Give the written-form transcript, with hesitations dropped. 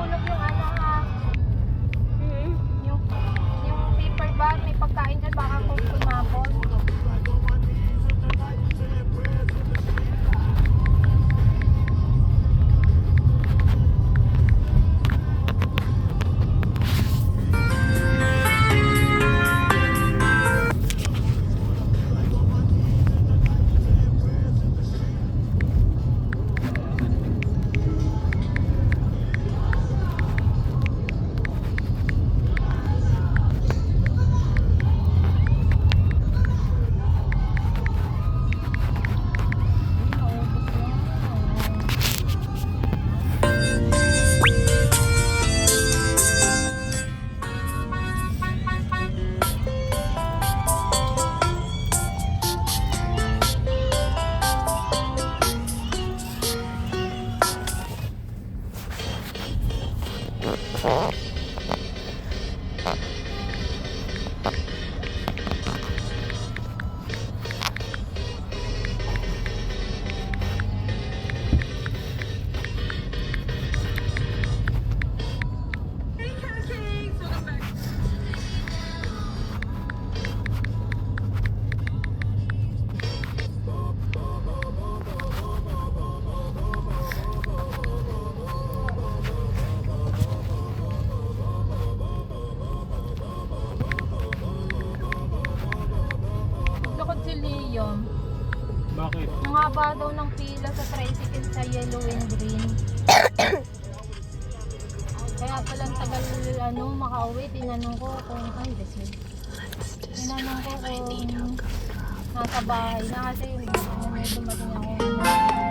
nahulog yung ano ha. Yung paper bag, may pagkain dyan, baka kung tumapon. Lakad si Leon. Bakit? Ang haba daw ng pila sa tricycle sa yellow and green. Kaya palang tagal makauwi. Tinanong ko kung tinanong ko kung nasa bahay na kasi may dumating ako.